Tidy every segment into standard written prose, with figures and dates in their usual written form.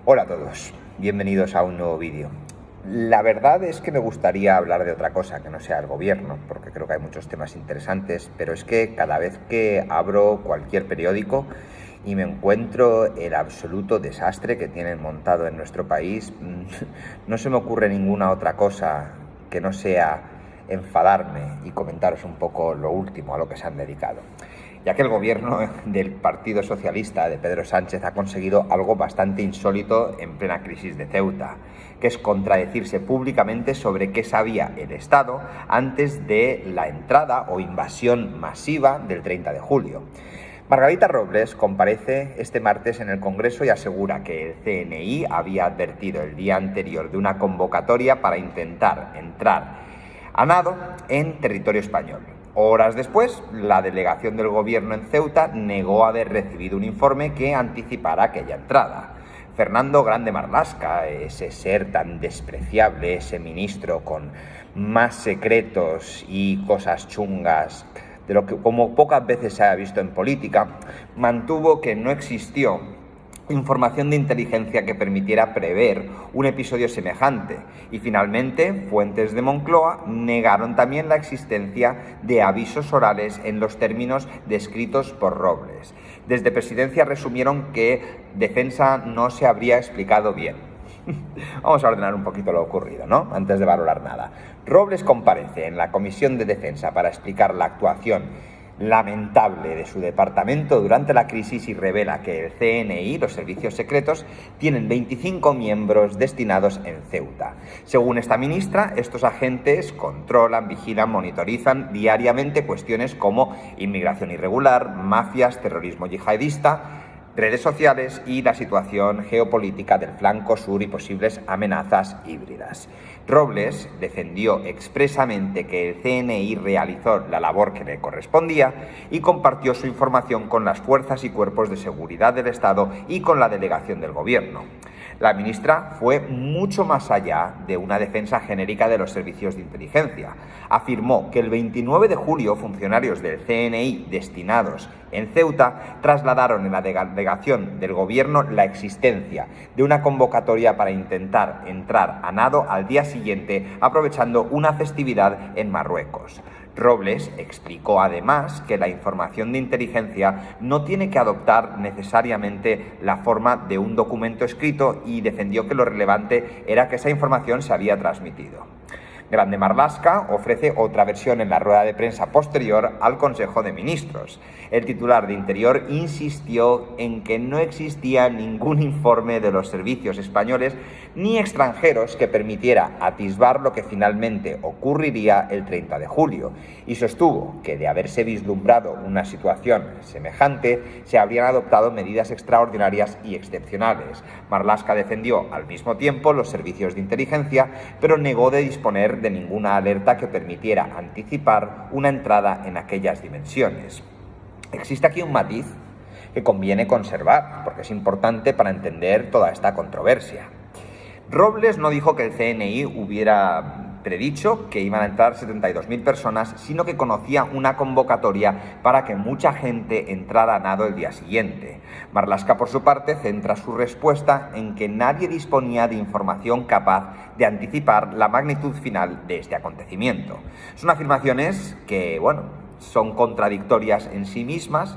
Hola a todos, bienvenidos a un nuevo vídeo. La verdad es que me gustaría hablar de otra cosa que no sea el gobierno, porque creo que hay muchos temas interesantes, pero es que cada vez que abro cualquier periódico y me encuentro el absoluto desastre que tienen montado en nuestro país, no se me ocurre ninguna otra cosa que no sea enfadarme y comentaros un poco lo último a lo que se han dedicado. Ya que el gobierno del Partido Socialista de Pedro Sánchez ha conseguido algo bastante insólito en plena crisis de Ceuta, que es contradecirse públicamente sobre qué sabía el Estado antes de la entrada o invasión masiva del 30 de julio. Margarita Robles comparece este martes en el Congreso y asegura que el CNI había advertido el día anterior de una convocatoria para intentar entrar a nado en territorio español. Horas después, la delegación del gobierno en Ceuta negó haber recibido un informe que anticipara aquella entrada. Fernando Grande Marlaska, ese ser tan despreciable, ese ministro con más secretos y cosas chungas de lo que como pocas veces se ha visto en política, mantuvo que no existió información de inteligencia que permitiera prever un episodio semejante y finalmente fuentes de Moncloa negaron también la existencia de avisos orales en los términos descritos por Robles. Desde Presidencia resumieron que Defensa no se habría explicado bien. Vamos a ordenar un poquito lo ocurrido, ¿no? Antes de valorar nada. Robles comparece en la Comisión de Defensa para explicar la actuación lamentable de su departamento durante la crisis y revela que el CNI, los servicios secretos, tienen 25 miembros destinados en Ceuta. Según esta ministra, estos agentes controlan, vigilan, monitorizan diariamente cuestiones como inmigración irregular, mafias, terrorismo yihadista, redes sociales y la situación geopolítica del flanco sur y posibles amenazas híbridas. Robles defendió expresamente que el CNI realizó la labor que le correspondía y compartió su información con las fuerzas y cuerpos de seguridad del Estado y con la delegación del Gobierno. La ministra fue mucho más allá de una defensa genérica de los servicios de inteligencia. Afirmó que el 29 de julio funcionarios del CNI destinados en Ceuta trasladaron en la delegación del Gobierno la existencia de una convocatoria para intentar entrar a nado al día siguiente, aprovechando una festividad en Marruecos. Robles explicó además que la información de inteligencia no tiene que adoptar necesariamente la forma de un documento escrito y defendió que lo relevante era que esa información se había transmitido. Grande Marlaska ofrece otra versión en la rueda de prensa posterior al Consejo de Ministros. El titular de Interior insistió en que no existía ningún informe de los servicios españoles ni extranjeros que permitiera atisbar lo que finalmente ocurriría el 30 de julio y sostuvo que de haberse vislumbrado una situación semejante se habrían adoptado medidas extraordinarias y excepcionales. Marlaska defendió al mismo tiempo los servicios de inteligencia, pero negó de disponer de ninguna alerta que permitiera anticipar una entrada en aquellas dimensiones. Existe aquí un matiz que conviene conservar, porque es importante para entender toda esta controversia. Robles no dijo que el CNI hubiera predicho que iban a entrar 72.000 personas, sino que conocía una convocatoria para que mucha gente entrara a nado el día siguiente. Marlaska, por su parte, centra su respuesta en que nadie disponía de información capaz de anticipar la magnitud final de este acontecimiento. Son afirmaciones que, son contradictorias en sí mismas,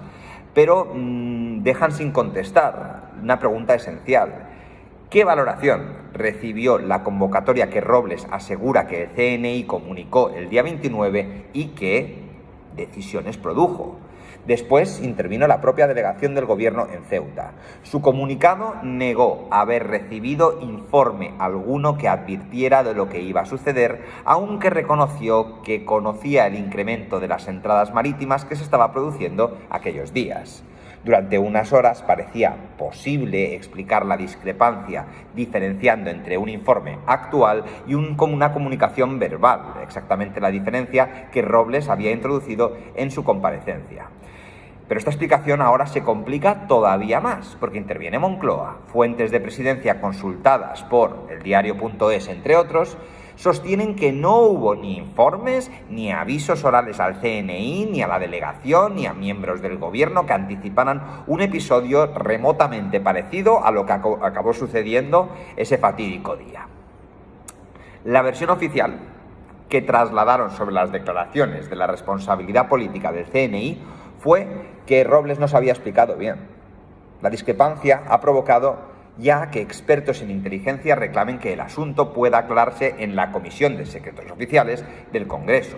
pero dejan sin contestar una pregunta esencial. ¿Qué valoración recibió la convocatoria que Robles asegura que el CNI comunicó el día 29 y qué decisiones produjo? Después intervino la propia delegación del Gobierno en Ceuta. Su comunicado negó haber recibido informe alguno que advirtiera de lo que iba a suceder, aunque reconoció que conocía el incremento de las entradas marítimas que se estaba produciendo aquellos días. Durante unas horas parecía posible explicar la discrepancia diferenciando entre un informe actual y una comunicación verbal, exactamente la diferencia que Robles había introducido en su comparecencia. Pero esta explicación ahora se complica todavía más, porque interviene Moncloa. Fuentes de Presidencia consultadas por eldiario.es, entre otros, sostienen que no hubo ni informes ni avisos orales al CNI, ni a la delegación, ni a miembros del gobierno que anticiparan un episodio remotamente parecido a lo que acabó sucediendo ese fatídico día. La versión oficial que trasladaron sobre las declaraciones de la responsabilidad política del CNI fue que Robles no se había explicado bien. La discrepancia ha provocado ya que expertos en inteligencia reclamen que el asunto pueda aclararse en la Comisión de Secretos Oficiales del Congreso.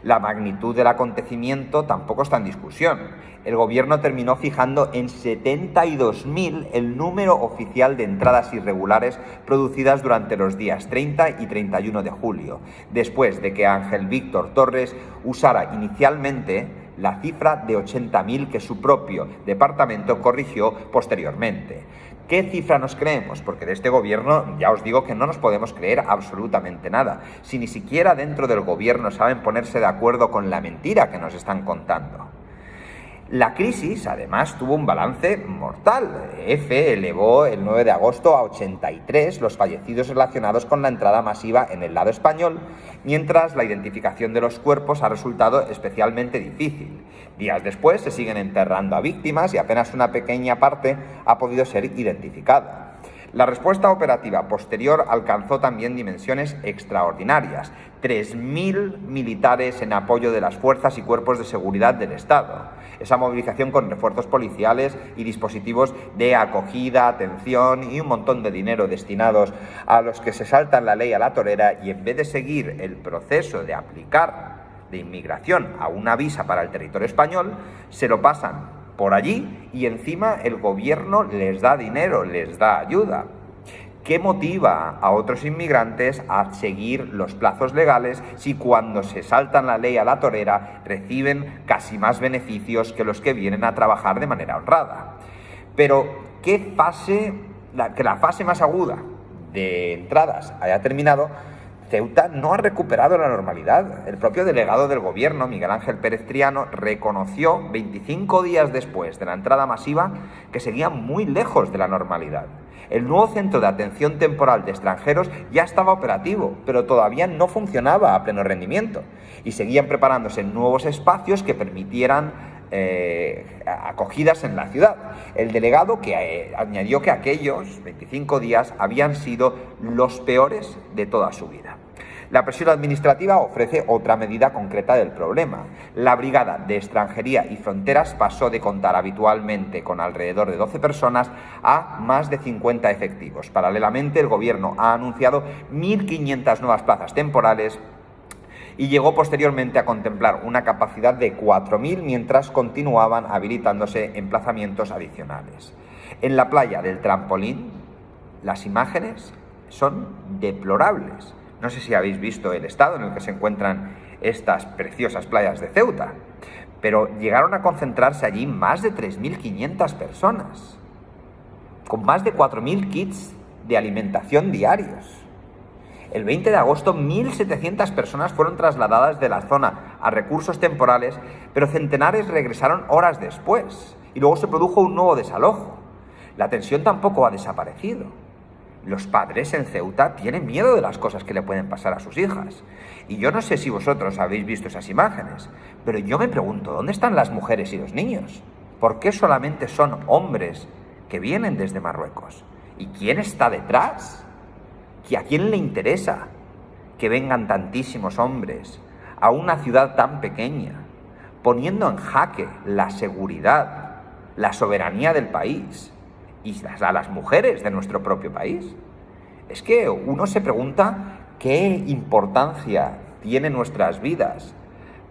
La magnitud del acontecimiento tampoco está en discusión. El gobierno terminó fijando en 72.000 el número oficial de entradas irregulares producidas durante los días 30 y 31 de julio, después de que Ángel Víctor Torres usara inicialmente la cifra de 80.000 que su propio departamento corrigió posteriormente. ¿Qué cifra nos creemos? Porque de este gobierno ya os digo que no nos podemos creer absolutamente nada. Si ni siquiera dentro del gobierno saben ponerse de acuerdo con la mentira que nos están contando. La crisis, además, tuvo un balance mortal. EFE elevó el 9 de agosto a 83 los fallecidos relacionados con la entrada masiva en el lado español, mientras la identificación de los cuerpos ha resultado especialmente difícil. Días después se siguen enterrando a víctimas y apenas una pequeña parte ha podido ser identificada. La respuesta operativa posterior alcanzó también dimensiones extraordinarias. 3.000 militares en apoyo de las fuerzas y cuerpos de seguridad del Estado. Esa movilización con refuerzos policiales y dispositivos de acogida, atención y un montón de dinero destinados a los que se saltan la ley a la torera y en vez de seguir el proceso de aplicar de inmigración a una visa para el territorio español, se lo pasan por allí y encima el gobierno les da dinero, les da ayuda. ¿Qué motiva a otros inmigrantes a seguir los plazos legales si cuando se saltan la ley a la torera reciben casi más beneficios que los que vienen a trabajar de manera honrada? Pero que la fase más aguda de entradas haya terminado, Ceuta no ha recuperado la normalidad. El propio delegado del gobierno, Miguel Ángel Pérez Triano, reconoció 25 días después de la entrada masiva que seguía muy lejos de la normalidad. El nuevo centro de atención temporal de extranjeros ya estaba operativo, pero todavía no funcionaba a pleno rendimiento y seguían preparándose nuevos espacios que permitieran acogidas en la ciudad. El delegado que añadió que aquellos 25 días habían sido los peores de toda su vida. La presión administrativa ofrece otra medida concreta del problema. La Brigada de Extranjería y Fronteras pasó de contar habitualmente con alrededor de 12 personas a más de 50 efectivos. Paralelamente, el Gobierno ha anunciado 1.500 nuevas plazas temporales y llegó posteriormente a contemplar una capacidad de 4.000 mientras continuaban habilitándose emplazamientos adicionales. En la playa del Trampolín, las imágenes son deplorables. No sé si habéis visto el estado en el que se encuentran estas preciosas playas de Ceuta, pero llegaron a concentrarse allí más de 3.500 personas, con más de 4.000 kits de alimentación diarios. El 20 de agosto, 1.700 personas fueron trasladadas de la zona a recursos temporales, pero centenares regresaron horas después, y luego se produjo un nuevo desalojo. La tensión tampoco ha desaparecido. Los padres en Ceuta tienen miedo de las cosas que le pueden pasar a sus hijas. Y yo no sé si vosotros habéis visto esas imágenes, pero yo me pregunto, ¿dónde están las mujeres y los niños? ¿Por qué solamente son hombres que vienen desde Marruecos? ¿Y quién está detrás? ¿Y a quién le interesa que vengan tantísimos hombres a una ciudad tan pequeña, poniendo en jaque la seguridad, la soberanía del país y a las mujeres de nuestro propio país? Es que uno se pregunta qué importancia tienen nuestras vidas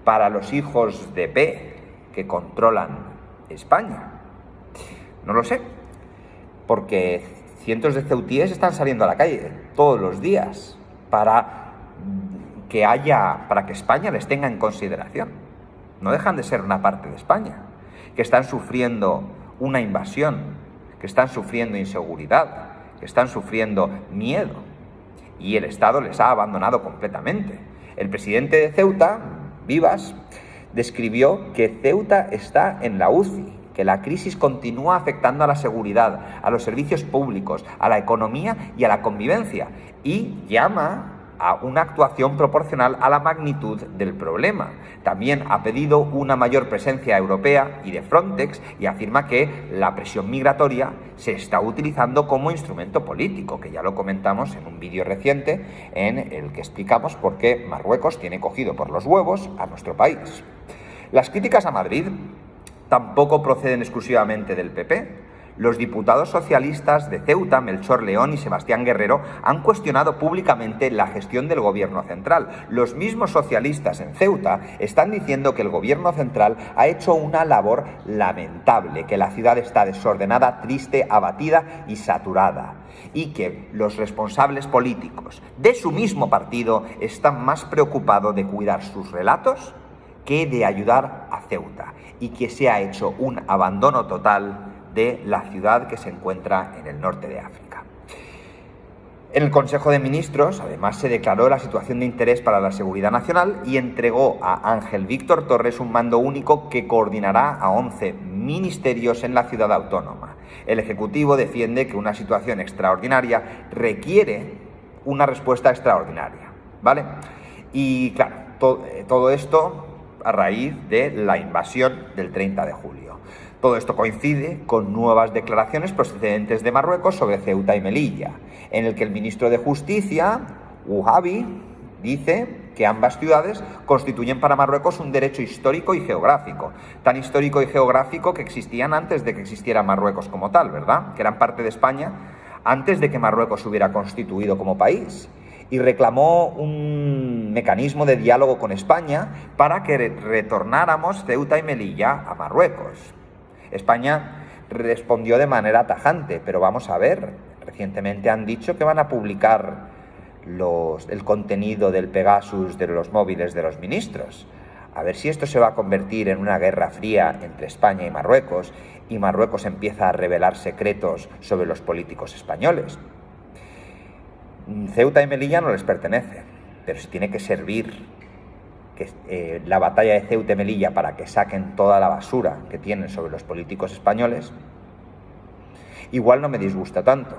para los hijos de P que controlan España. No lo sé, porque cientos de ceutíes están saliendo a la calle todos los días para que España les tenga en consideración. No dejan de ser una parte de España, que están sufriendo una invasión, que están sufriendo inseguridad, que están sufriendo miedo, y el Estado les ha abandonado completamente. El presidente de Ceuta, Vivas, describió que Ceuta está en la UCI, que la crisis continúa afectando a la seguridad, a los servicios públicos, a la economía y a la convivencia, y llama a una actuación proporcional a la magnitud del problema. También ha pedido una mayor presencia europea y de Frontex y afirma que la presión migratoria se está utilizando como instrumento político, que ya lo comentamos en un vídeo reciente en el que explicamos por qué Marruecos tiene cogido por los huevos a nuestro país. Las críticas a Madrid tampoco proceden exclusivamente del PP. Los diputados socialistas de Ceuta, Melchor León y Sebastián Guerrero, han cuestionado públicamente la gestión del gobierno central. Los mismos socialistas en Ceuta están diciendo que el gobierno central ha hecho una labor lamentable, que la ciudad está desordenada, triste, abatida y saturada, y que los responsables políticos de su mismo partido están más preocupados de cuidar sus relatos que de ayudar a Ceuta, y que se ha hecho un abandono total de la ciudad que se encuentra en el norte de África. En el Consejo de Ministros, además, se declaró la situación de interés para la seguridad nacional y entregó a Ángel Víctor Torres un mando único que coordinará a 11 ministerios en la ciudad autónoma. El Ejecutivo defiende que una situación extraordinaria requiere una respuesta extraordinaria, ¿vale? Y claro, todo esto a raíz de la invasión del 30 de julio. Todo esto coincide con nuevas declaraciones procedentes de Marruecos sobre Ceuta y Melilla, en el que el ministro de Justicia, Ouahabi, dice que ambas ciudades constituyen para Marruecos un derecho histórico y geográfico, tan histórico y geográfico que existían antes de que existiera Marruecos como tal, ¿verdad? Que eran parte de España antes de que Marruecos se hubiera constituido como país. Y reclamó un mecanismo de diálogo con España para que retornáramos Ceuta y Melilla a Marruecos. España respondió de manera tajante, pero vamos a ver, recientemente han dicho que van a publicar el contenido del Pegasus de los móviles de los ministros. A ver si esto se va a convertir en una guerra fría entre España y Marruecos empieza a revelar secretos sobre los políticos españoles. Ceuta y Melilla no les pertenece, pero si tiene que servir la batalla de Ceuta y Melilla para que saquen toda la basura que tienen sobre los políticos españoles, igual no me disgusta tanto.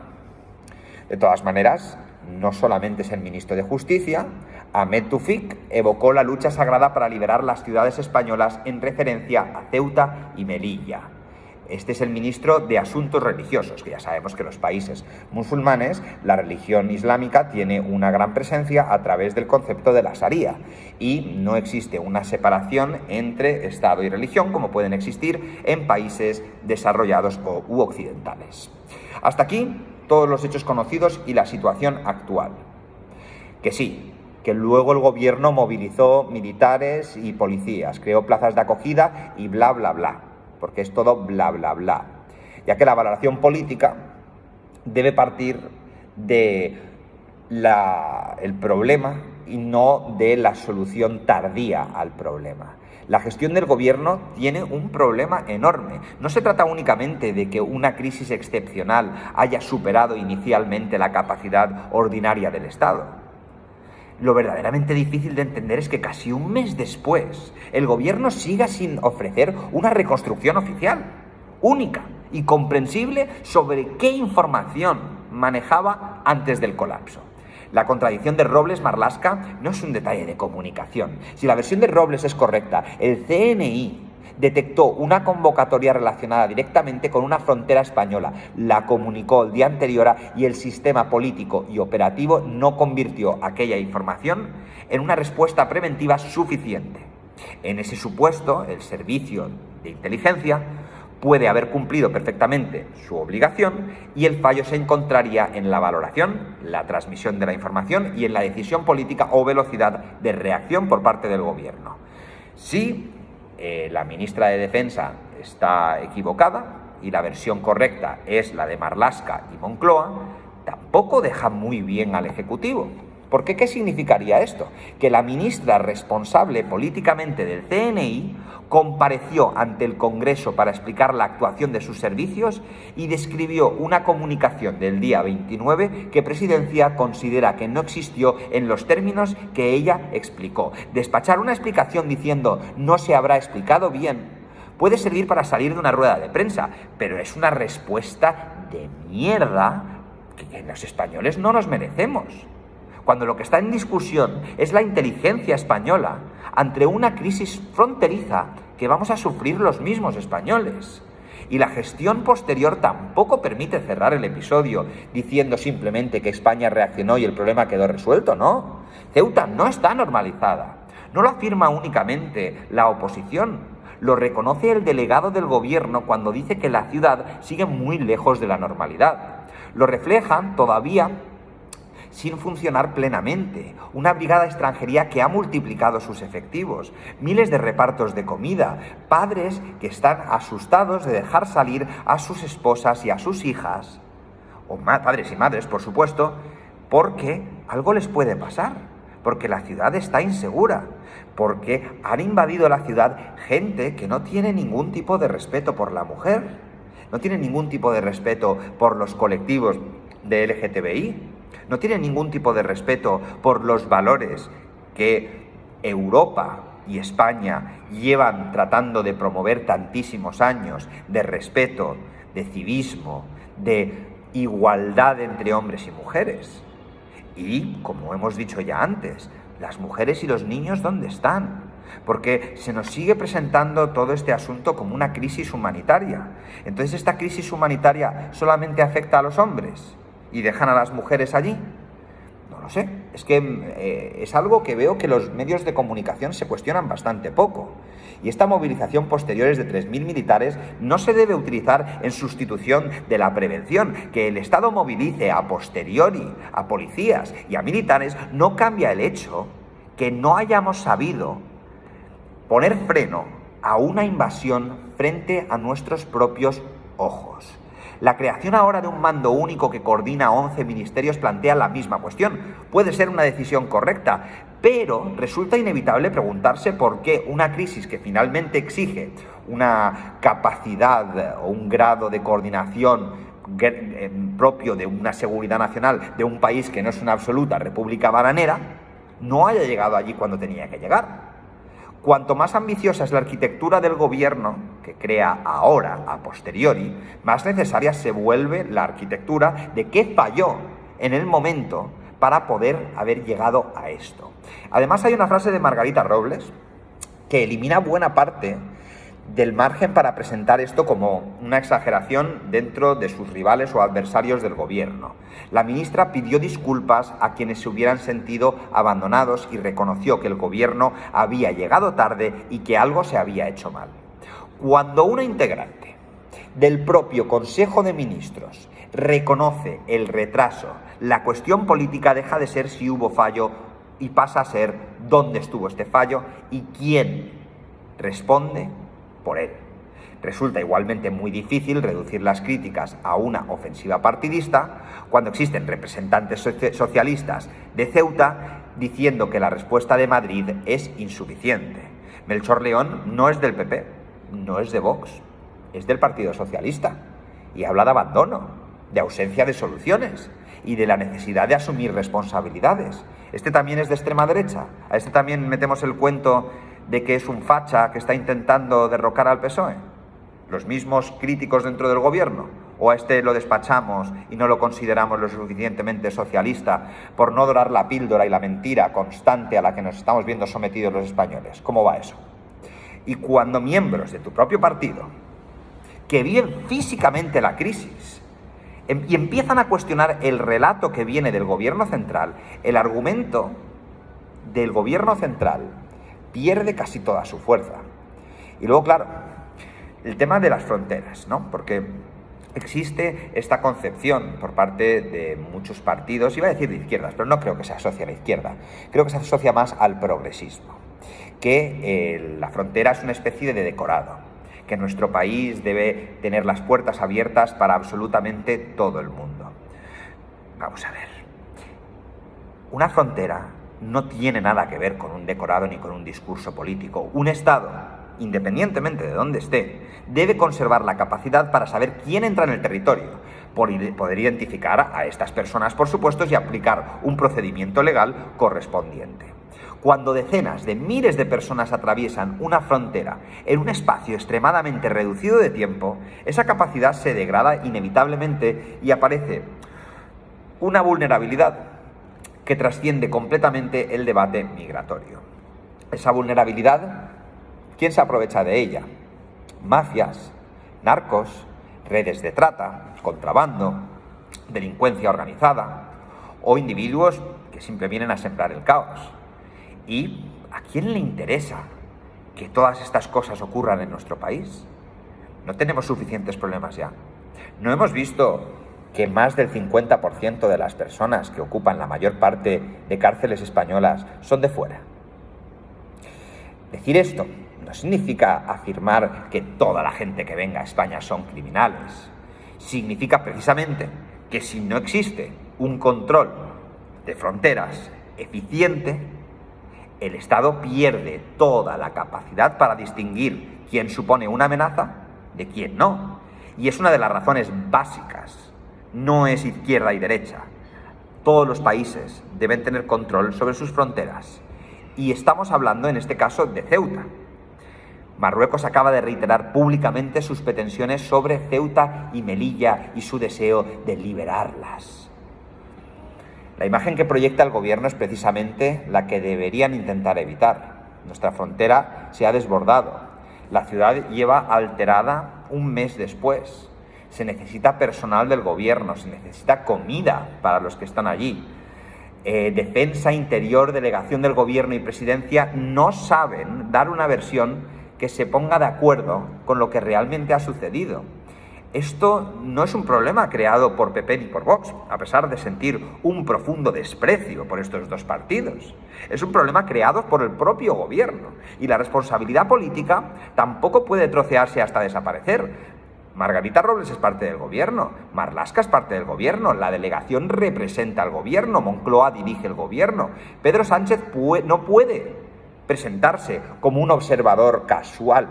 De todas maneras, no solamente es el ministro de Justicia, Ahmed Toufik evocó la lucha sagrada para liberar las ciudades españolas en referencia a Ceuta y Melilla. Este es el ministro de Asuntos Religiosos, que ya sabemos que en los países musulmanes la religión islámica tiene una gran presencia a través del concepto de la Sharia y no existe una separación entre Estado y religión como pueden existir en países desarrollados u occidentales. Hasta aquí todos los hechos conocidos y la situación actual. Que sí, que luego el gobierno movilizó militares y policías, creó plazas de acogida y bla, bla, bla. Porque es todo bla, bla, bla, ya que la valoración política debe partir de el problema y no de la solución tardía al problema. La gestión del gobierno tiene un problema enorme. No se trata únicamente de que una crisis excepcional haya superado inicialmente la capacidad ordinaria del Estado. Lo verdaderamente difícil de entender es que casi un mes después el gobierno siga sin ofrecer una reconstrucción oficial, única y comprensible sobre qué información manejaba antes del colapso. La contradicción de Robles-Marlaska no es un detalle de comunicación. Si la versión de Robles es correcta, el CNI detectó una convocatoria relacionada directamente con una frontera española, la comunicó el día anterior y el sistema político y operativo no convirtió aquella información en una respuesta preventiva suficiente. En ese supuesto, el servicio de inteligencia puede haber cumplido perfectamente su obligación y el fallo se encontraría en la valoración, la transmisión de la información y en la decisión política o velocidad de reacción por parte del gobierno. Si la ministra de Defensa está equivocada y la versión correcta es la de Marlaska y Moncloa, tampoco deja muy bien al Ejecutivo. ¿Por qué? ¿Qué significaría esto? Que la ministra responsable políticamente del CNI compareció ante el Congreso para explicar la actuación de sus servicios y describió una comunicación del día 29 que Presidencia considera que no existió en los términos que ella explicó. Despachar una explicación diciendo no se habrá explicado bien puede servir para salir de una rueda de prensa, pero es una respuesta de mierda que los españoles no nos merecemos. cuando lo que está en discusión es la inteligencia española ante una crisis fronteriza que vamos a sufrir los mismos españoles. Y la gestión posterior tampoco permite cerrar el episodio diciendo simplemente que España reaccionó y el problema quedó resuelto, ¿no? Ceuta no está normalizada. No lo afirma únicamente la oposición, lo reconoce el delegado del gobierno cuando dice que la ciudad sigue muy lejos de la normalidad. Lo reflejan todavía sin funcionar plenamente, una brigada de extranjería que ha multiplicado sus efectivos, miles de repartos de comida, padres que están asustados de dejar salir a sus esposas y a sus hijas, o padres y madres, por supuesto, porque algo les puede pasar, porque la ciudad está insegura, porque han invadido la ciudad gente que no tiene ningún tipo de respeto por la mujer, no tiene ningún tipo de respeto por los colectivos de LGTBI, no tiene ningún tipo de respeto por los valores que Europa y España llevan tratando de promover tantísimos años, de respeto, de civismo, de igualdad entre hombres y mujeres. Y, como hemos dicho ya antes, las mujeres y los niños, ¿dónde están? Porque se nos sigue presentando todo este asunto como una crisis humanitaria. Entonces, ¿esta crisis humanitaria solamente afecta a los hombres y dejan a las mujeres allí? No lo sé. Es que es algo que veo que los medios de comunicación se cuestionan bastante poco. Y esta movilización posterior de 3.000 militares no se debe utilizar en sustitución de la prevención. Que el Estado movilice a posteriori a policías y a militares no cambia el hecho que no hayamos sabido poner freno a una invasión frente a nuestros propios ojos. La creación ahora de un mando único que coordina 11 ministerios plantea la misma cuestión. Puede ser una decisión correcta, pero resulta inevitable preguntarse por qué una crisis que finalmente exige una capacidad o un grado de coordinación propio de una seguridad nacional de un país que no es una absoluta república bananera, no haya llegado allí cuando tenía que llegar. Cuanto más ambiciosa es la arquitectura del gobierno que crea ahora, a posteriori, más necesaria se vuelve la arquitectura de qué falló en el momento para poder haber llegado a esto. Además, hay una frase de Margarita Robles que elimina buena parte del margen para presentar esto como una exageración dentro de sus rivales o adversarios del gobierno. La ministra pidió disculpas a quienes se hubieran sentido abandonados y reconoció que el gobierno había llegado tarde y que algo se había hecho mal. Cuando una integrante del propio Consejo de Ministros reconoce el retraso, la cuestión política deja de ser si hubo fallo y pasa a ser dónde estuvo este fallo y quién responde por él. Resulta igualmente muy difícil reducir las críticas a una ofensiva partidista cuando existen representantes socialistas de Ceuta diciendo que la respuesta de Madrid es insuficiente. Melchor León no es del PP, no es de Vox, es del Partido Socialista y habla de abandono, de ausencia de soluciones y de la necesidad de asumir responsabilidades. Este también es de extrema derecha. A este también metemos el cuento de que es un facha que está intentando derrocar al PSOE, los mismos críticos dentro del gobierno, o a este lo despachamos y no lo consideramos lo suficientemente socialista por no dorar la píldora y la mentira constante a la que nos estamos viendo sometidos los españoles. ¿Cómo va eso? Y cuando miembros de tu propio partido, que viven físicamente la crisis, y empiezan a cuestionar el relato que viene del gobierno central, el argumento del gobierno central pierde casi toda su fuerza. Y luego, claro, el tema de las fronteras, ¿no? Porque existe esta concepción por parte de muchos partidos, iba a decir de izquierdas, pero no creo que se asocie a la izquierda, creo que se asocia más al progresismo, que la frontera es una especie de decorado, que nuestro país debe tener las puertas abiertas para absolutamente todo el mundo. Vamos a ver, una frontera no tiene nada que ver con un decorado ni con un discurso político. Un Estado, independientemente de dónde esté, debe conservar la capacidad para saber quién entra en el territorio, poder identificar a estas personas, por supuesto, y aplicar un procedimiento legal correspondiente. Cuando decenas de miles de personas atraviesan una frontera en un espacio extremadamente reducido de tiempo, esa capacidad se degrada inevitablemente y aparece una vulnerabilidad que trasciende completamente el debate migratorio. Esa vulnerabilidad, ¿quién se aprovecha de ella? Mafias, narcos, redes de trata, contrabando, delincuencia organizada o individuos que siempre vienen a sembrar el caos. ¿Y a quién le interesa que todas estas cosas ocurran en nuestro país? ¿No tenemos suficientes problemas ya? ¿No hemos visto que más del 50% de las personas que ocupan la mayor parte de cárceles españolas son de fuera? Decir esto no significa afirmar que toda la gente que venga a España son criminales. Significa precisamente que si no existe un control de fronteras eficiente, el Estado pierde toda la capacidad para distinguir quién supone una amenaza de quién no. Y es una de las razones básicas. No es izquierda y derecha. Todos los países deben tener control sobre sus fronteras. Y estamos hablando en este caso de Ceuta. Marruecos acaba de reiterar públicamente sus pretensiones sobre Ceuta y Melilla y su deseo de liberarlas. La imagen que proyecta el gobierno es precisamente la que deberían intentar evitar. Nuestra frontera se ha desbordado. La ciudad lleva alterada un mes después. Se necesita personal del gobierno, se necesita comida para los que están allí. Defensa, Interior, Delegación del Gobierno y Presidencia no saben dar una versión que se ponga de acuerdo con lo que realmente ha sucedido. Esto no es un problema creado por PP ni por Vox, a pesar de sentir un profundo desprecio por estos dos partidos. Es un problema creado por el propio gobierno, y la responsabilidad política tampoco puede trocearse hasta desaparecer. Margarita Robles es parte del gobierno, Marlaska es parte del gobierno, la delegación representa al gobierno, Moncloa dirige el gobierno. Pedro Sánchez no puede presentarse como un observador casual,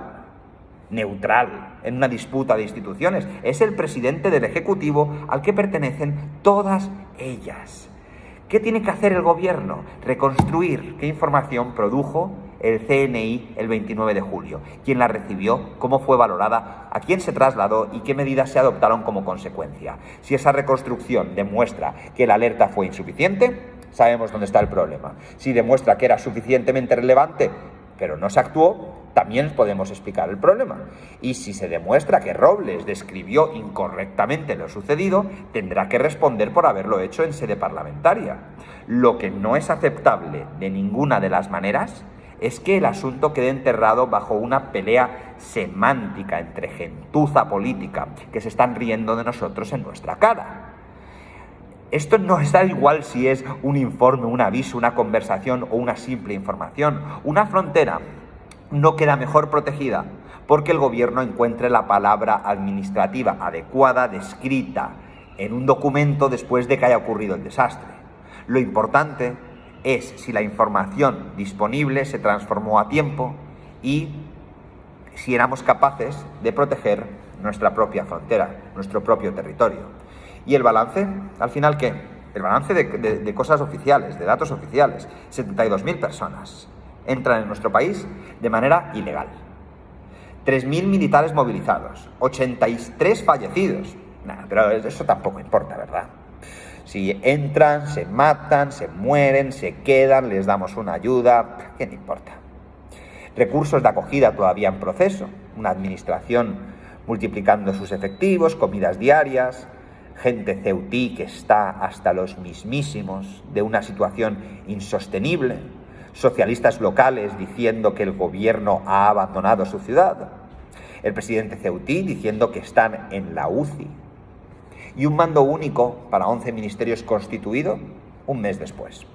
neutral, en una disputa de instituciones. Es el presidente del Ejecutivo al que pertenecen todas ellas. ¿Qué tiene que hacer el gobierno? Reconstruir qué información produjo el CNI el 29 de julio, quién la recibió, cómo fue valorada, a quién se trasladó y qué medidas se adoptaron como consecuencia. Si esa reconstrucción demuestra que la alerta fue insuficiente, sabemos dónde está el problema. Si demuestra que era suficientemente relevante, pero no se actuó, también podemos explicar el problema. Y si se demuestra que Robles describió incorrectamente lo sucedido, tendrá que responder por haberlo hecho en sede parlamentaria. Lo que no es aceptable de ninguna de las maneras es que el asunto quede enterrado bajo una pelea semántica entre gentuza política que se están riendo de nosotros en nuestra cara. Esto no está igual si es un informe, un aviso, una conversación o una simple información. Una frontera no queda mejor protegida porque el gobierno encuentre la palabra administrativa adecuada descrita en un documento después de que haya ocurrido el desastre. Lo importante es si la información disponible se transformó a tiempo y si éramos capaces de proteger nuestra propia frontera, nuestro propio territorio. ¿Y el balance? ¿Al final qué? El balance de cosas oficiales, de datos oficiales. 72.000 personas entran en nuestro país de manera ilegal. 3.000 militares movilizados. 83 fallecidos. Nada, pero eso tampoco importa, ¿verdad? Si entran, se matan, se mueren, se quedan, les damos una ayuda, ¿qué le importa? Recursos de acogida todavía en proceso. Una administración multiplicando sus efectivos, comidas diarias, gente ceutí que está hasta los mismísimos de una situación insostenible, socialistas locales diciendo que el gobierno ha abandonado su ciudad, el presidente ceutí diciendo que están en la UCI, y un mando único para 11 ministerios constituido un mes después.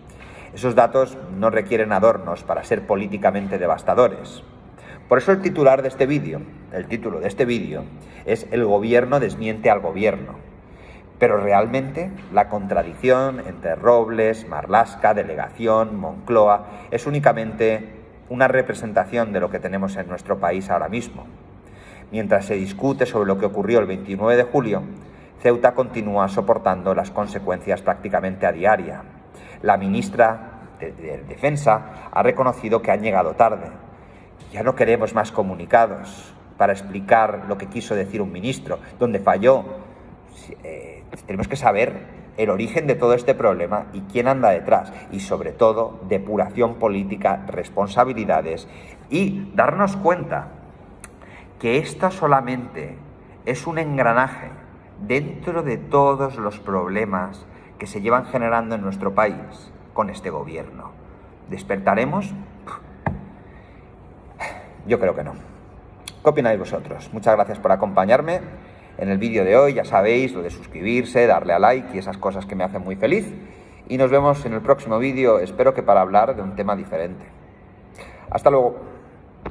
Esos datos no requieren adornos para ser políticamente devastadores. Por eso el título de este vídeo es "El gobierno desmiente al gobierno". Pero realmente la contradicción entre Robles, Marlaska, Delegación, Moncloa es únicamente una representación de lo que tenemos en nuestro país ahora mismo. Mientras se discute sobre lo que ocurrió el 29 de julio, Ceuta continúa soportando las consecuencias prácticamente a diario. La ministra de Defensa ha reconocido que han llegado tarde. Ya no queremos más comunicados para explicar lo que quiso decir un ministro, donde falló. Tenemos que saber el origen de todo este problema y quién anda detrás. Y sobre todo, depuración política, responsabilidades y darnos cuenta que esto solamente es un engranaje dentro de todos los problemas que se llevan generando en nuestro país con este gobierno. ¿Despertaremos? Yo creo que no. ¿Qué opináis vosotros? Muchas gracias por acompañarme en el vídeo de hoy. Ya sabéis, lo de suscribirse, darle a like y esas cosas que me hacen muy feliz. Y nos vemos en el próximo vídeo, espero que para hablar de un tema diferente. Hasta luego.